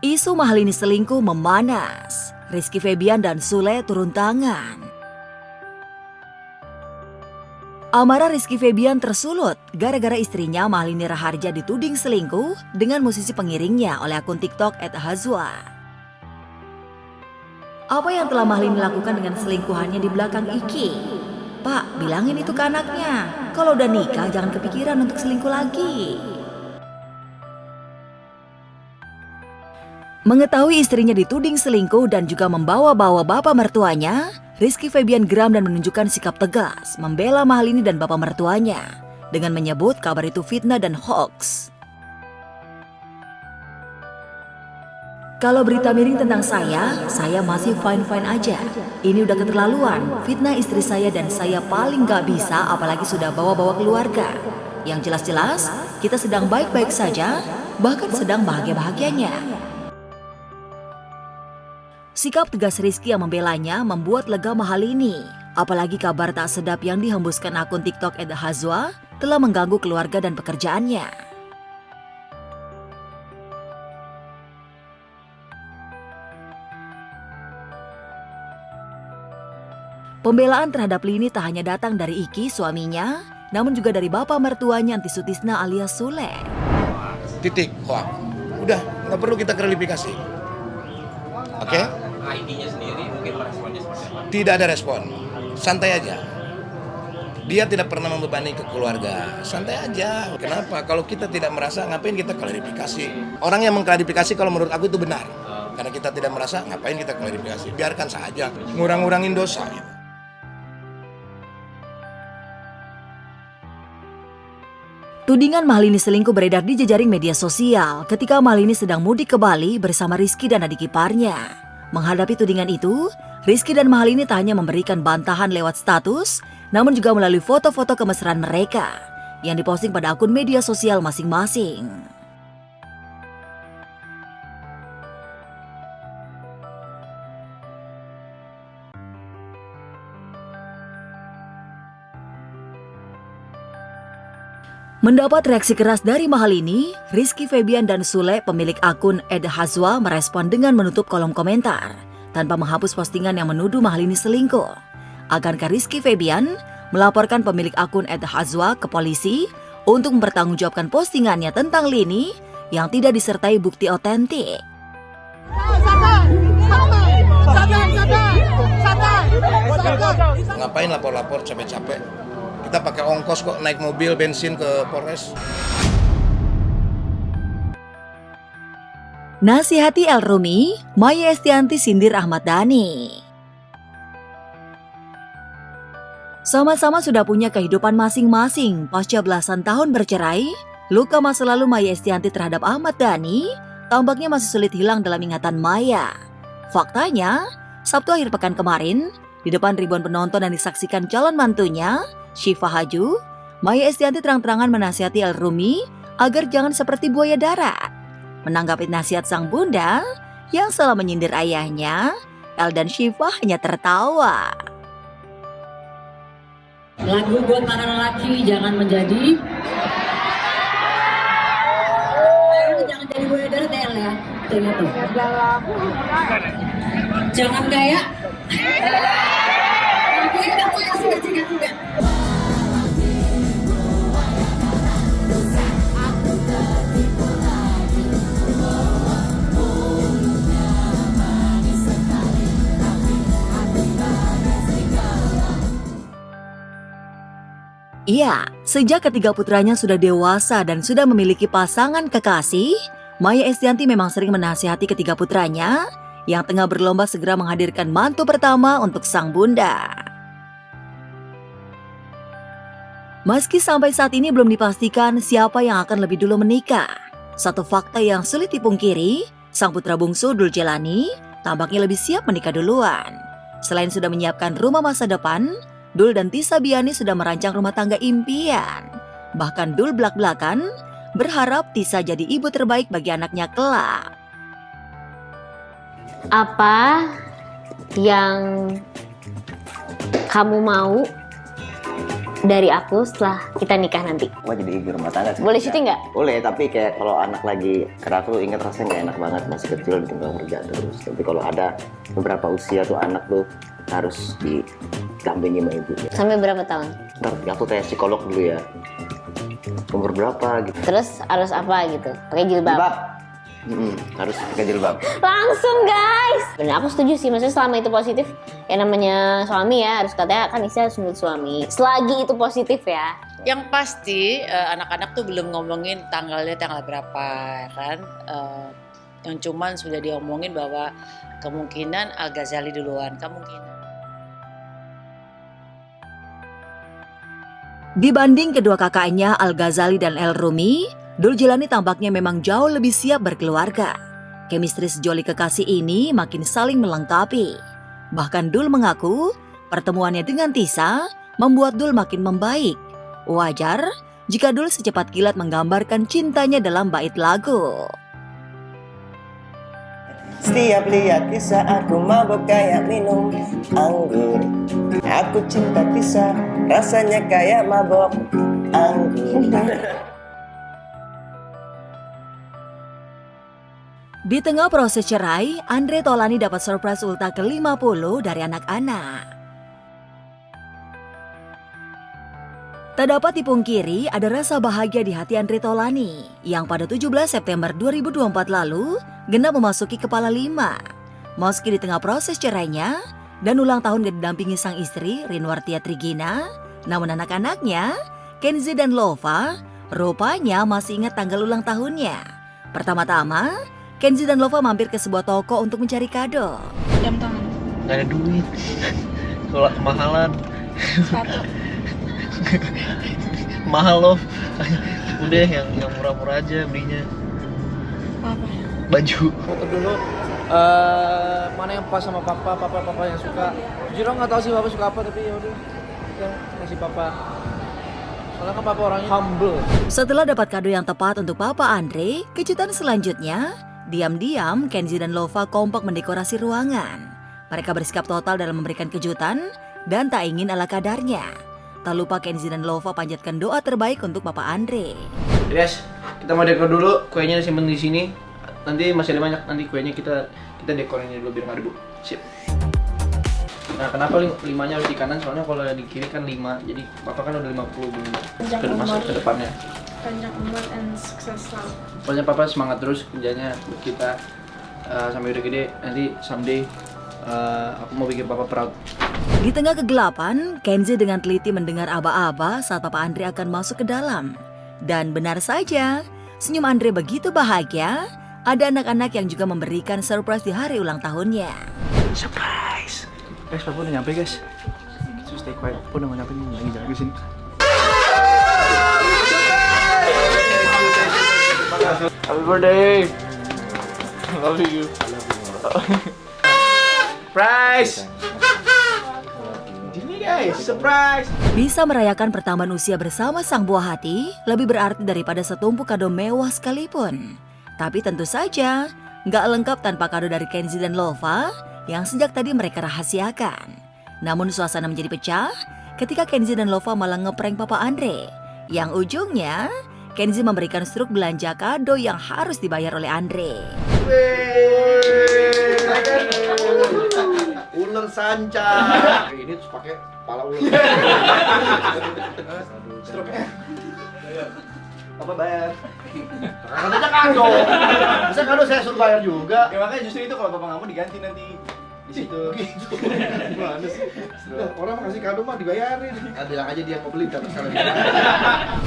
Isu Mahalini selingkuh memanas. Rizky Febian dan Sule turun tangan. Amarah Rizky Febian tersulut gara-gara istrinya Mahalini Raharja dituding selingkuh dengan musisi pengiringnya oleh akun TikTok @hazwa. Apa yang telah Mahalini lakukan dengan selingkuhannya di belakang Iki? Pak, bilangin itu ke anaknya. Kalau udah nikah jangan kepikiran untuk selingkuh lagi. Mengetahui istrinya dituding selingkuh dan juga membawa-bawa bapak mertuanya, Rizky Febian geram dan menunjukkan sikap tegas membela Mahalini dan bapak mertuanya dengan menyebut kabar itu fitnah dan hoax. Kalau berita miring tentang saya masih fine-fine aja. Ini udah keterlaluan, fitnah istri saya dan saya paling gak bisa apalagi sudah bawa-bawa keluarga. Yang jelas-jelas kita sedang baik-baik saja, bahkan sedang bahagia-bahagianya. Sikap tegas Rizky yang membelanya membuat lega Mahalini. Apalagi kabar tak sedap yang dihembuskan akun TikTok @hazwa telah mengganggu keluarga dan pekerjaannya. Pembelaan terhadap Lini tak hanya datang dari Iki suaminya, namun juga dari bapak mertuanya Anti Sutisna alias Sule. Titik, hoax. Udah, nggak perlu kita klarifikasi. Oke? ID-nya sendiri mungkin meresponnya seperti apa? Tidak ada respon, santai aja. Dia tidak pernah membebani ke keluarga, santai aja. Kenapa? Kalau kita tidak merasa, ngapain kita klarifikasi? Orang yang mengklarifikasi kalau menurut aku itu benar. Karena kita tidak merasa, ngapain kita klarifikasi? Biarkan saja, ngurang-ngurangin dosa. Gitu. Tudingan Mahalini selingkuh beredar di jejaring media sosial ketika Mahalini sedang mudik ke Bali bersama Rizky dan adik iparnya. Menghadapi tudingan itu, Rizky dan Mahalini tak hanya memberikan bantahan lewat status, namun juga melalui foto-foto kemesraan mereka yang diposting pada akun media sosial masing-masing. Mendapat reaksi keras dari Mahalini, Rizky Febian dan Sule pemilik akun @hazwa merespon dengan menutup kolom komentar tanpa menghapus postingan yang menuduh Mahalini selingkuh. Akankah Rizky Febian melaporkan pemilik akun @hazwa ke polisi untuk mempertanggungjawabkan postingannya tentang Lini yang tidak disertai bukti otentik? Ngapain lapor-lapor capek-capek? Kita pakai ongkos kok naik mobil bensin ke Polres. Nasihati El Rumi, Maya Estianty sindir Ahmad Dhani. Sama-sama sudah punya kehidupan masing-masing pasca belasan tahun bercerai, luka masa lalu Maya Estianty terhadap Ahmad Dhani tampaknya masih sulit hilang dalam ingatan Maya. Faktanya, Sabtu akhir pekan kemarin, di depan ribuan penonton yang disaksikan calon mantunya, Syifa Haju, Maya Estianty terang-terangan menasihati El Rumi agar jangan seperti buaya darat. Menanggapi nasihat sang bunda yang salah menyindir ayahnya, El dan Syifa hanya tertawa. Lagu buat para lelaki, jangan menjadi jangan jadi buaya darat ya, El ya. Tuh. Jangan kayak Iya, sejak ketiga putranya sudah dewasa dan sudah memiliki pasangan kekasih, Maya Estianty memang sering menasihati ketiga putranya yang tengah berlomba segera menghadirkan mantu pertama untuk sang bunda. Meski sampai saat ini belum dipastikan siapa yang akan lebih dulu menikah, satu fakta yang sulit dipungkiri, sang putra bungsu Dul Jelani tampaknya lebih siap menikah duluan. Selain sudah menyiapkan rumah masa depan, Dul dan Tisa Biani sudah merancang rumah tangga impian. Bahkan Dul belak-belakan berharap Tisa jadi ibu terbaik bagi anaknya kelak. Apa yang kamu mau dari aku setelah kita nikah nanti? Wah, jadi ibu rumah tangga sih. Boleh syuting nggak? Boleh, tapi kayak kalau anak lagi, karena aku ingat rasanya nggak enak banget masih kecil ditinggal kerja terus. Tapi kalau ada beberapa usia tuh anak tuh harus didampingi sama ibunya. Sampai berapa tahun? Ntar aku kayak psikolog dulu ya. Umur berapa gitu? Terus harus apa gitu? Pakai jilbab? Jilbab. Harus pakai jilbab. Langsung guys. Bener, aku setuju sih. Maksudnya selama itu positif, ya namanya suami ya harus, katanya kan istri harus menurut suami. Selagi itu positif ya. Yang pasti anak-anak tuh belum ngomongin tanggalnya tanggal berapa ya kan. Yang cuman sudah diomongin bahwa kemungkinan Al-Ghazali duluan, kemungkinan. Dibanding kedua kakaknya Al-Ghazali dan El Rumi, Dul Jilani tampaknya memang jauh lebih siap berkeluarga. Chemistry sejoli kekasih ini makin saling melengkapi. Bahkan Dul mengaku pertemuannya dengan Tisa membuat Dul makin membaik. Wajar jika Dul secepat kilat menggambarkan cintanya dalam bait lagu. Setiap lihat Tisa aku mabok kayak minum anggur. Aku cinta Tisa, rasanya kayak mabok anggur. Di tengah proses cerai, Andre Taulany dapat surprise ulta ke-50 dari anak-anak. Tak dapat dipungkiri, ada rasa bahagia di hati Andre Taulany yang pada 17 September 2024 lalu genap memasuki kepala 5. Meski di tengah proses cerainya dan ulang tahun gak didampingi sang istri Rinwartia Trigina, namun anak-anaknya, Kenzi dan Lova, rupanya masih ingat tanggal ulang tahunnya. Pertama-tama, Kenzi dan Lova mampir ke sebuah toko untuk mencari kado. Jam tangan. Gak ada duit. Kalau kemahalan. Satu. Mahal loh. Udah yang murah-murah aja belinya. Apa? Baju. Foto dulu mana yang pas sama papa yang suka. Jujur nggak tahu sih papa suka apa, tapi ya udah kita kasih papa. Soalnya kan papa orangnya humble. Setelah dapat kado yang tepat untuk Papa Andre, kejutan selanjutnya, diam-diam Kenzi dan Lova kompak mendekorasi ruangan. Mereka bersikap total dalam memberikan kejutan dan tak ingin ala kadarnya. Tak lupa Kenzi dan Lova panjatkan doa terbaik untuk Papa Andre. Yes, kita mau dekor dulu. Kuenya disimpan di sini. Nanti masih ada banyak. Nanti kuenya kita dekorin dulu biar nggak debu. Sip. Nah, kenapa 5-nya harus di kanan? Soalnya kalau di kiri kan 5. Jadi papa kan udah 50 belum. Masuk ke depannya. Panjang umur and sukses selalu. Pokoknya papa semangat terus kerjanya buat kita sampai udah gede. Nanti someday aku mau bikin papa proud. Di tengah kegelapan, Kenzi dengan teliti mendengar aba-aba saat Papa Andre akan masuk ke dalam. Dan benar saja, senyum Andre begitu bahagia, ada anak-anak yang juga memberikan surprise di hari ulang tahunnya. Surprise. Guys, papa udah nyampe guys. So stay quiet. Papa udah mau nyampe nih, lagi jalan ke sini. Happy birthday. Love you. Surprise. Ini guys, surprise. Bisa merayakan pertambahan usia bersama sang buah hati lebih berarti daripada setumpuk kado mewah sekalipun. Tapi tentu saja, nggak lengkap tanpa kado dari Kenzi dan Lova yang sejak tadi mereka rahasiakan. Namun suasana menjadi pecah ketika Kenzi dan Lova malah ngeprank Papa Andre. Yang ujungnya, Kenzi memberikan struk belanja kado yang harus dibayar oleh Andre. Ular sanca. Ini terus pakai kepala ular. Struknya. Apa bayar? Katanya kado. Bisa kado saya suruh bayar juga. Ya makanya justru itu kalau papa nggak mau diganti nanti di situ. Gitu. Gimana sih? Orang mau kasih kado mah dibayarin. Bilang aja dia mau beli tapi salah.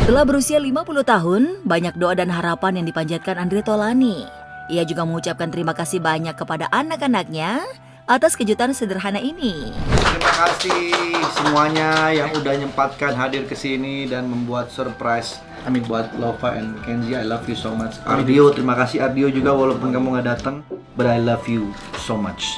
Setelah berusia 50 tahun, banyak doa dan harapan yang dipanjatkan Andre Taulany. Ia juga mengucapkan terima kasih banyak kepada anak-anaknya atas kejutan sederhana ini. Terima kasih semuanya yang udah nyempatkan hadir ke sini dan membuat surprise. Buat Lova and Kenzi, I love you so much. Ardio, terima kasih Ardio juga walaupun kamu nggak datang, but I love you so much.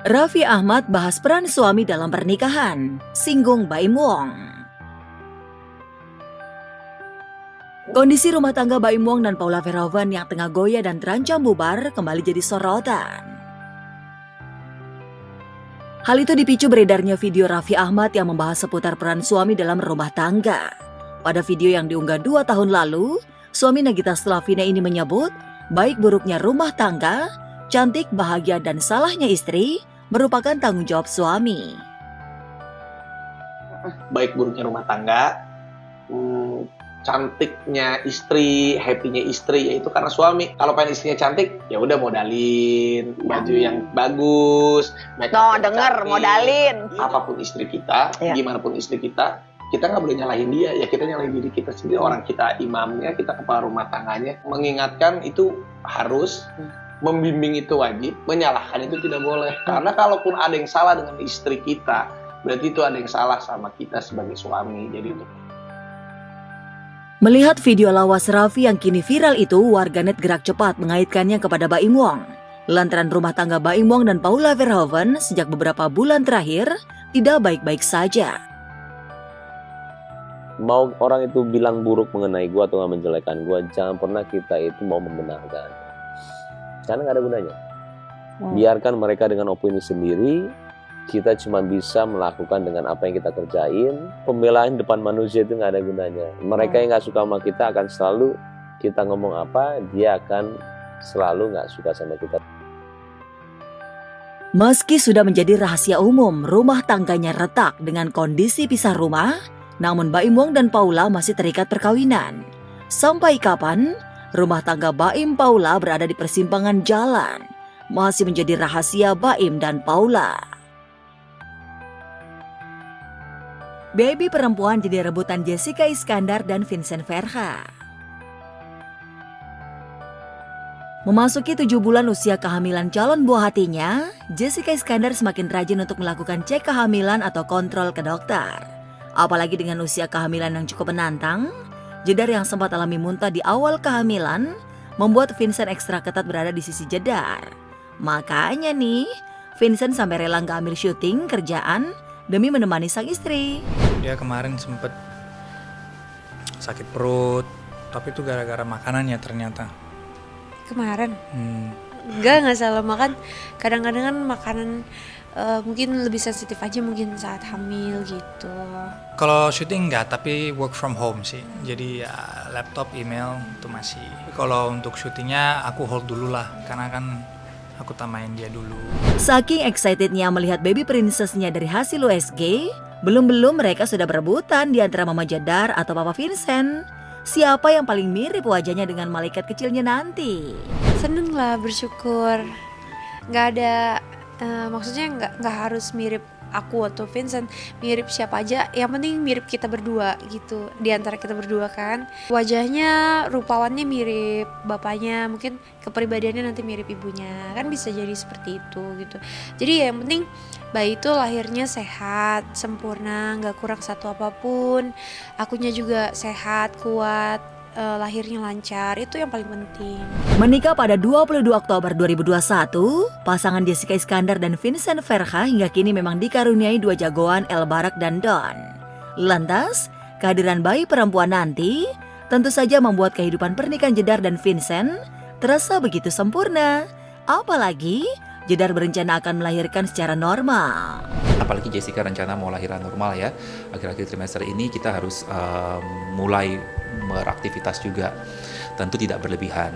Raffi Ahmad bahas peran suami dalam pernikahan, singgung Baim Wong. Kondisi rumah tangga Baim Wong dan Paula Verhoeven yang tengah goyah dan terancam bubar kembali jadi sorotan. Hal itu dipicu beredarnya video Raffi Ahmad yang membahas seputar peran suami dalam rumah tangga. Pada video yang diunggah 2 tahun lalu, suami Nagita Slavina ini menyebut baik buruknya rumah tangga, cantik, bahagia, dan salahnya istri merupakan tanggung jawab suami. Baik buruknya rumah tangga, cantiknya istri, happy-nya istri, yaitu karena suami. Kalau pengen istrinya cantik, ya udah modalin baju yang bagus, make up yang denger, cantik. modalin. Apapun istri kita, gimana pun istri kita nggak boleh nyalahin dia, ya kita nyalahin diri kita sendiri. Orang kita imamnya, kita kepala rumah tangganya. Mengingatkan itu harus, membimbing itu wajib, menyalahkan itu tidak boleh. Karena kalaupun ada yang salah dengan istri kita, berarti itu ada yang salah sama kita sebagai suami. Jadi itu. Melihat video lawas Raffi yang kini viral itu, warganet gerak cepat mengaitkannya kepada Baim Wong. Lantaran rumah tangga Baim Wong dan Paula Verhoeven sejak beberapa bulan terakhir tidak baik-baik saja. Mau orang itu bilang buruk mengenai gue atau menjelekan gue, jangan pernah kita itu mau membenarkan. Karena nggak ada gunanya. Biarkan mereka dengan opini sendiri. Kita cuma bisa melakukan dengan apa yang kita kerjain. Pembelaan depan manusia itu nggak ada gunanya. Mereka yang nggak suka sama kita akan selalu, kita ngomong apa, dia akan selalu nggak suka sama kita. Meski sudah menjadi rahasia umum, rumah tangganya retak dengan kondisi pisah rumah, namun Baim Wong dan Paula masih terikat perkawinan. Sampai kapan rumah tangga Baim Paula berada di persimpangan jalan masih menjadi rahasia Baim dan Paula. Baby perempuan jadi rebutan Jessica Iskandar dan Vincent Verha. Memasuki 7 bulan usia kehamilan calon buah hatinya, Jessica Iskandar semakin rajin untuk melakukan cek kehamilan atau kontrol ke dokter. Apalagi dengan usia kehamilan yang cukup menantang, Jedar yang sempat alami muntah di awal kehamilan membuat Vincent ekstra ketat berada di sisi Jedar. Makanya nih, Vincent sampai rela nggak ambil syuting kerjaan demi menemani sang istri. Dia kemarin sempet sakit perut, tapi itu gara-gara makanannya ternyata. Kemarin? Nggak salah makan. Kadang-kadang kan makanan mungkin lebih sensitif aja mungkin saat hamil gitu. Kalau syuting enggak, tapi work from home sih. Jadi ya laptop, email itu masih. Kalau untuk syutingnya aku hold dulu lah, karena kan aku tamain dia dulu. Saking excitednya melihat baby princessnya dari hasil USG, belum mereka sudah berebutan di antara Mama Jedar atau Papa Vincent. Siapa yang paling mirip wajahnya dengan malaikat kecilnya nanti? Seneng lah, bersyukur. Nggak ada, maksudnya nggak harus mirip aku atau Vincent, mirip siapa aja, yang penting mirip kita berdua gitu. Di antara kita berdua kan, wajahnya, rupawannya mirip bapaknya, mungkin kepribadiannya nanti mirip ibunya, kan bisa jadi seperti itu gitu. Jadi ya yang penting bayi itu lahirnya sehat, sempurna, nggak kurang satu apapun. Akunya juga sehat, kuat, lahirnya lancar, itu yang paling penting. Menikah pada 22 Oktober 2021, pasangan Jessica Iskandar dan Vincent Verha hingga kini memang dikaruniai 2 jagoan El Barak dan Don. Lantas, kehadiran bayi perempuan nanti tentu saja membuat kehidupan pernikahan Jedar dan Vincent terasa begitu sempurna. Apalagi Jedar berencana akan melahirkan secara normal. Apalagi Jessica rencana mau lahiran normal ya. Akhir-akhir trimester ini kita harus mulai beraktivitas juga. Tentu tidak berlebihan.